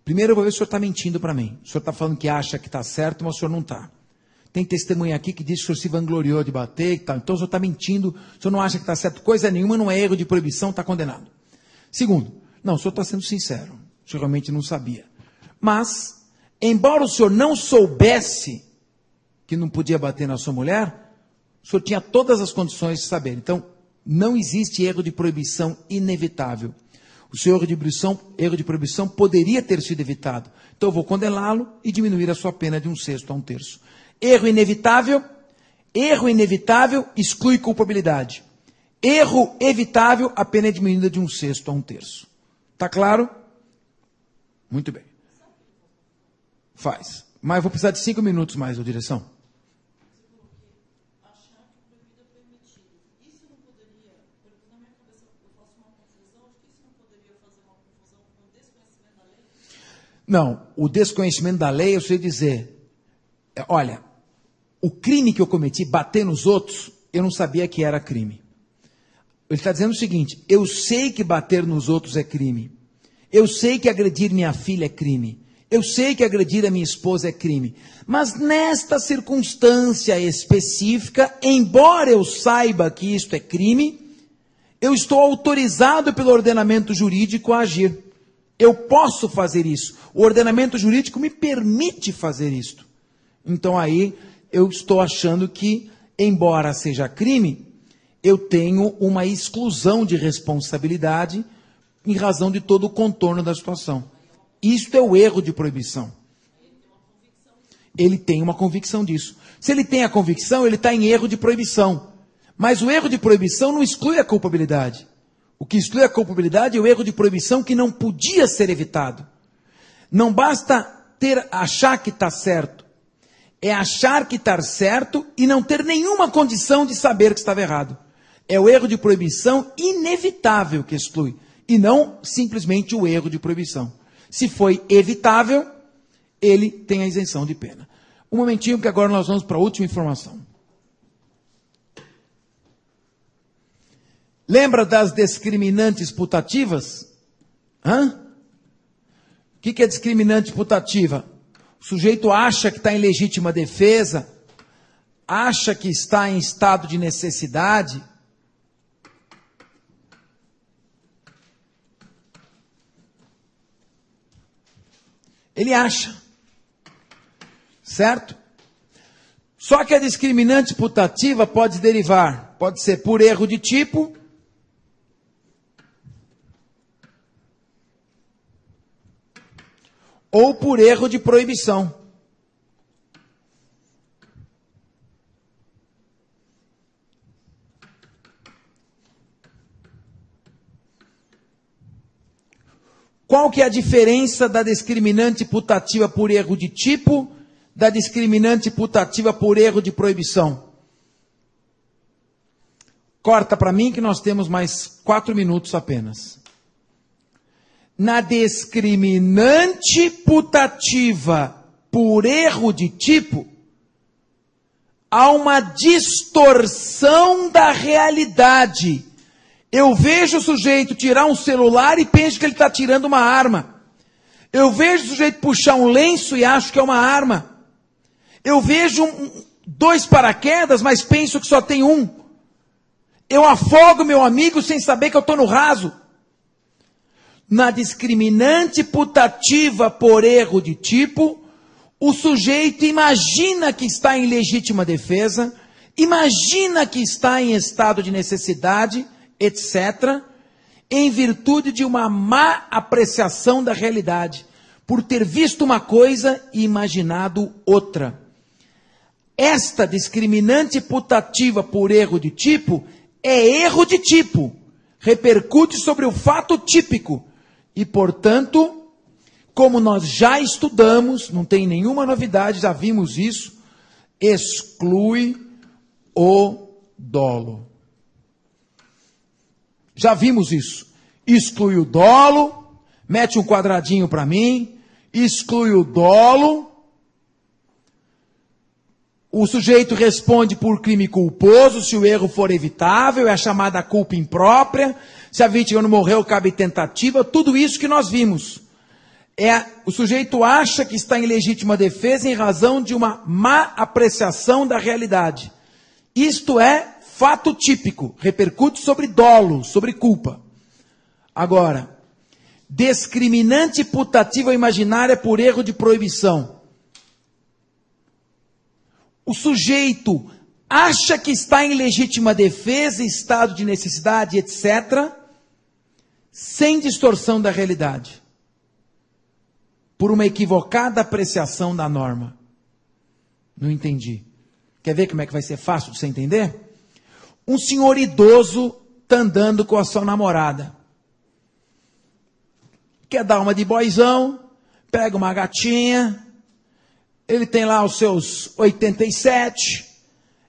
Primeiro eu vou ver se o senhor está mentindo para mim. O senhor está falando que acha que está certo, mas o senhor não está. Tem testemunha aqui que diz que o senhor se vangloriou de bater e tal. Então o senhor está mentindo, o senhor não acha que está certo. Coisa nenhuma, não é erro de proibição, está condenado. Segundo, não, o senhor está sendo sincero. O senhor realmente não sabia. Mas, embora o senhor não soubesse que não podia bater na sua mulher, o senhor tinha todas as condições de saber. Então, não existe erro de proibição inevitável. O seu erro de proibição poderia ter sido evitado. Então, eu vou condená-lo e diminuir a sua pena de 1/6 a 1/3. Erro inevitável exclui culpabilidade. Erro evitável, a pena é diminuída de 1/6 a 1/3. Está claro? Muito bem. Faz. Mas eu vou precisar de 5 minutos mais, ô direção. Achar que o proibido é permitido. Isso não poderia, porque na minha cabeça eu faço uma confusão, acho que isso não poderia fazer uma confusão com o desconhecimento da lei? Não, o desconhecimento da lei, eu sei dizer, olha, o crime que eu cometi, bater nos outros, eu não sabia que era crime. Ele está dizendo o seguinte, eu sei que bater nos outros é crime. Eu sei que agredir minha filha é crime. Eu sei que agredir a minha esposa é crime. Mas nesta circunstância específica, embora eu saiba que isto é crime, eu estou autorizado pelo ordenamento jurídico a agir. Eu posso fazer isso. O ordenamento jurídico me permite fazer isto. Então aí eu estou achando que, embora seja crime, eu tenho uma exclusão de responsabilidade em razão de todo o contorno da situação. Isto é o erro de proibição. Ele tem uma convicção disso. Se ele tem a convicção, ele está em erro de proibição. Mas o erro de proibição não exclui a culpabilidade. O que exclui a culpabilidade é o erro de proibição que não podia ser evitado. Não basta achar que está certo. É achar que está certo e não ter nenhuma condição de saber que estava errado. É o erro de proibição inevitável que exclui. E não simplesmente o erro de proibição. Se foi evitável, ele tem a isenção de pena. Um momentinho, que agora nós vamos para a última informação. Lembra das discriminantes putativas? O que é discriminante putativa? O sujeito acha que está em legítima defesa, acha que está em estado de necessidade. Ele acha. Certo? Só que a discriminante putativa pode derivar, pode ser por erro de tipo, ou por erro de proibição. Qual que é a diferença da discriminante putativa por erro de tipo, da discriminante putativa por erro de proibição? Corta para mim que nós temos mais 4 minutos apenas. Na discriminante putativa por erro de tipo, há uma distorção da realidade. Eu vejo o sujeito tirar um celular e penso que ele está tirando uma arma. Eu vejo o sujeito puxar um lenço e acho que é uma arma. Eu vejo 2 paraquedas, mas penso que só tem um. Eu afogo meu amigo sem saber que eu estou no raso. Na discriminante putativa por erro de tipo, o sujeito imagina que está em legítima defesa, imagina que está em estado de necessidade, etc., em virtude de uma má apreciação da realidade, por ter visto uma coisa e imaginado outra. Esta discriminante putativa por erro de tipo é erro de tipo, repercute sobre o fato típico e, portanto, como nós já estudamos, não tem nenhuma novidade, já vimos isso, exclui o dolo. Já vimos isso. Exclui o dolo, mete um quadradinho para mim, exclui o dolo. O sujeito responde por crime culposo, se o erro for evitável, é a chamada culpa imprópria. Se a vítima não morreu, cabe tentativa. Tudo isso que nós vimos. O sujeito acha que está em legítima defesa em razão de uma má apreciação da realidade. Isto é fato típico, repercute sobre dolo, sobre culpa. Agora, discriminante putativa imaginária por erro de proibição. O sujeito acha que está em legítima defesa, estado de necessidade, etc., sem distorção da realidade, por uma equivocada apreciação da norma. Não entendi. Quer ver como é que vai ser fácil de você entender? Um senhor idoso está andando com a sua namorada. Quer dar uma de boizão, pega uma gatinha, ele tem lá os seus 87,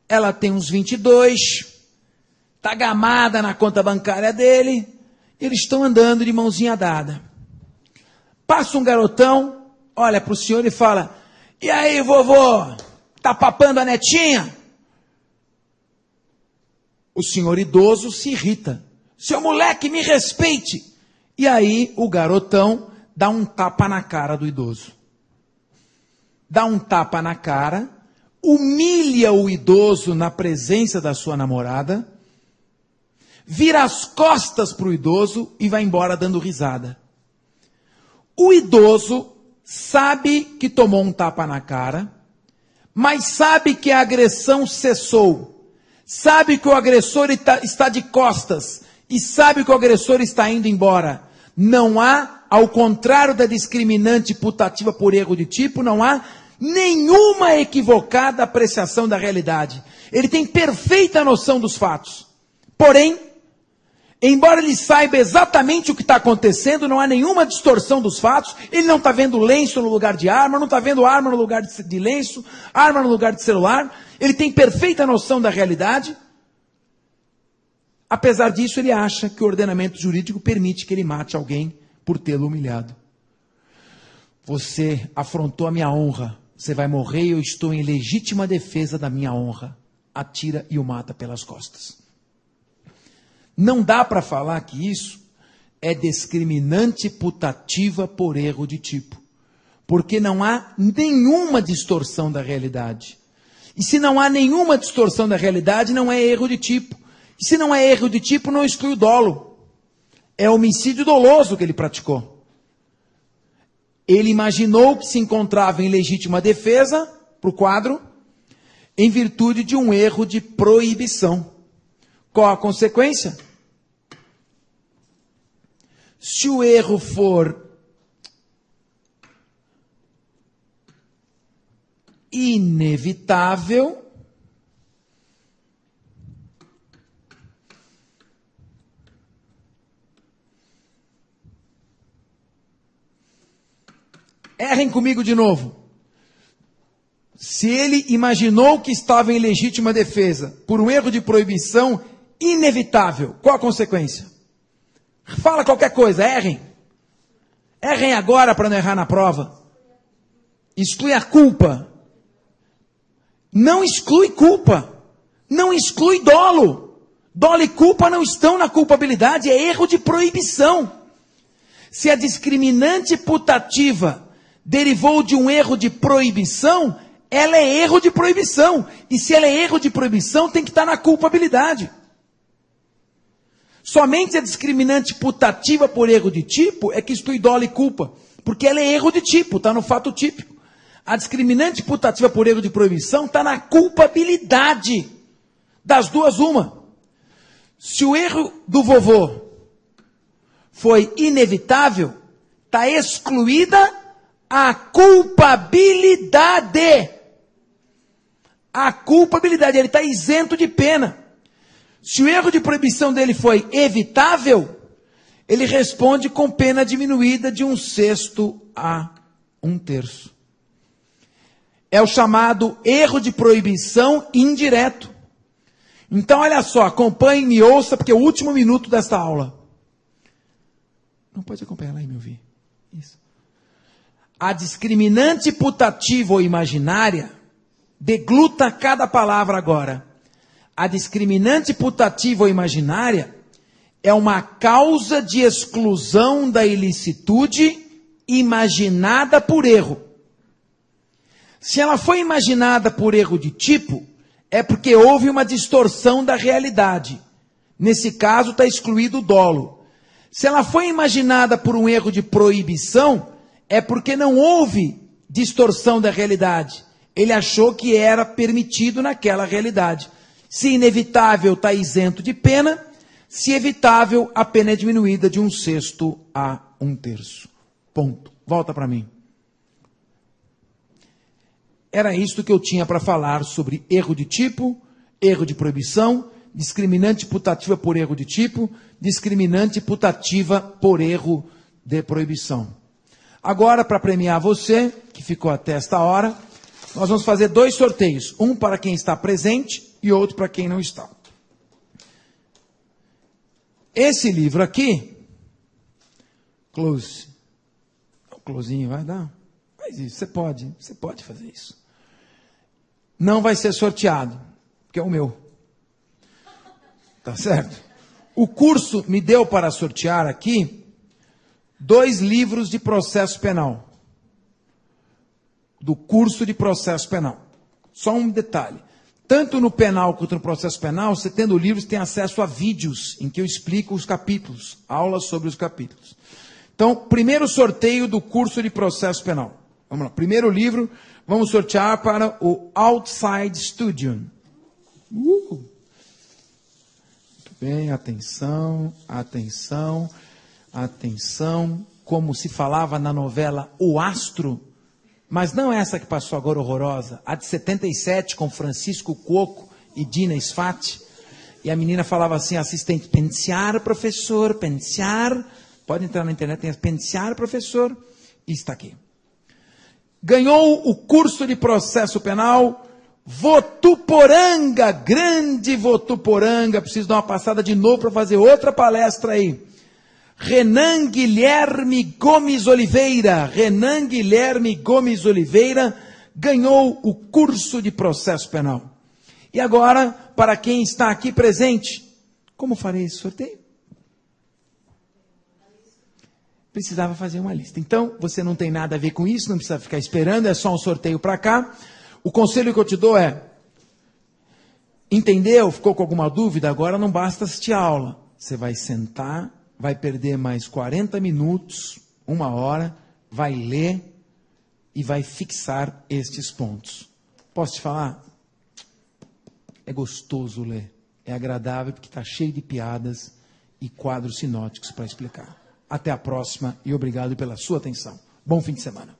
ela tem uns 22, está gamada na conta bancária dele, eles estão andando de mãozinha dada. Passa um garotão, olha para o senhor e fala: e aí, vovô, tá papando a netinha? O senhor idoso se irrita. Seu moleque, me respeite. E aí o garotão dá um tapa na cara do idoso. Dá um tapa na cara, humilha o idoso na presença da sua namorada, vira as costas para o idoso e vai embora dando risada. O idoso sabe que tomou um tapa na cara, mas sabe que a agressão cessou. Sabe que o agressor está de costas e sabe que o agressor está indo embora. Não há, ao contrário da discriminante putativa por erro de tipo, não há nenhuma equivocada apreciação da realidade. Ele tem perfeita noção dos fatos. Porém, embora ele saiba exatamente o que está acontecendo, não há nenhuma distorção dos fatos, ele não está vendo lenço no lugar de arma, não está vendo arma no lugar de lenço, arma no lugar de celular, ele tem perfeita noção da realidade. Apesar disso, ele acha que o ordenamento jurídico permite que ele mate alguém por tê-lo humilhado. Você afrontou a minha honra, você vai morrer e eu estou em legítima defesa da minha honra. Atira e o mata pelas costas. Não dá para falar que isso é discriminante putativa por erro de tipo, porque não há nenhuma distorção da realidade. E se não há nenhuma distorção da realidade, não é erro de tipo. E se não é erro de tipo, não exclui o dolo. É homicídio doloso que ele praticou. Ele imaginou que se encontrava em legítima defesa, para o quadro, em virtude de um erro de proibição. Qual a consequência? Se o erro for inevitável, errem comigo de novo. Se ele imaginou que estava em legítima defesa por um erro de proibição inevitável, qual a consequência? Fala qualquer coisa, errem. Errem agora para não errar na prova. Exclui a culpa. Não exclui culpa. Não exclui dolo. Dolo e culpa não estão na culpabilidade, é erro de proibição. Se a discriminante putativa derivou de um erro de proibição, ela é erro de proibição. E se ela é erro de proibição, tem que estar na culpabilidade. Somente a discriminante putativa por erro de tipo é que exclui dolo e culpa, porque ela é erro de tipo, está no fato típico. A discriminante putativa por erro de proibição está na culpabilidade. Das duas, uma. Se o erro do vovô foi inevitável, está excluída a culpabilidade. A culpabilidade, ele está isento de pena. Se o erro de proibição dele foi evitável, ele responde com pena diminuída de 1/6 a 1/3. É o chamado erro de proibição indireto. Então, olha só, acompanhe e me ouça, porque é o último minuto desta aula. Não pode acompanhar lá e me ouvir. Isso. A discriminante putativa ou imaginária, degluta cada palavra agora. A discriminante putativa ou imaginária é uma causa de exclusão da ilicitude imaginada por erro. Se ela foi imaginada por erro de tipo, é porque houve uma distorção da realidade. Nesse caso, está excluído o dolo. Se ela foi imaginada por um erro de proibição, é porque não houve distorção da realidade. Ele achou que era permitido naquela realidade. Se inevitável, está isento de pena. Se evitável, a pena é diminuída de 1/6 a 1/3. Ponto. Volta para mim. Era isto que eu tinha para falar sobre erro de tipo, erro de proibição, discriminante putativa por erro de tipo, discriminante putativa por erro de proibição. Agora, para premiar você, que ficou até esta hora, nós vamos fazer 2 sorteios. Um para quem está presente e outro para quem não está. Esse livro aqui, close. O closinho vai dar? Faz isso, você pode fazer isso. Não vai ser sorteado, porque é o meu. Tá certo? O curso me deu para sortear aqui 2 livros de processo penal. Do curso de processo penal. Só um detalhe. Tanto no penal quanto no processo penal, você tendo livros, tem acesso a vídeos em que eu explico os capítulos, aulas sobre os capítulos. Então, primeiro sorteio do curso de processo penal. Vamos lá. Primeiro livro, vamos sortear para o Outside Studio. Muito bem, atenção, atenção, atenção. Como se falava na novela O Astro, mas não essa que passou agora horrorosa, a de 77 com Francisco Coco e Dina Sfati. E a menina falava assim, assistente, pentear, professor, pentear. Pode entrar na internet, tem pentear, professor. E está aqui. Ganhou o curso de processo penal Votuporanga, grande Votuporanga. Preciso dar uma passada de novo para fazer outra palestra aí. Renan Guilherme Gomes Oliveira. Renan Guilherme Gomes Oliveira ganhou o curso de processo penal. E agora, para quem está aqui presente, como farei esse sorteio? Precisava fazer uma lista. Então, você não tem nada a ver com isso, não precisa ficar esperando, é só um sorteio para cá. O conselho que eu te dou é, entendeu? Ficou com alguma dúvida? Agora não basta assistir a aula. Você vai sentar, vai perder mais 40 minutos, 1 hora, vai ler e vai fixar estes pontos. Posso te falar? É gostoso ler, é agradável porque está cheio de piadas e quadros sinóticos para explicar. Até a próxima e obrigado pela sua atenção. Bom fim de semana.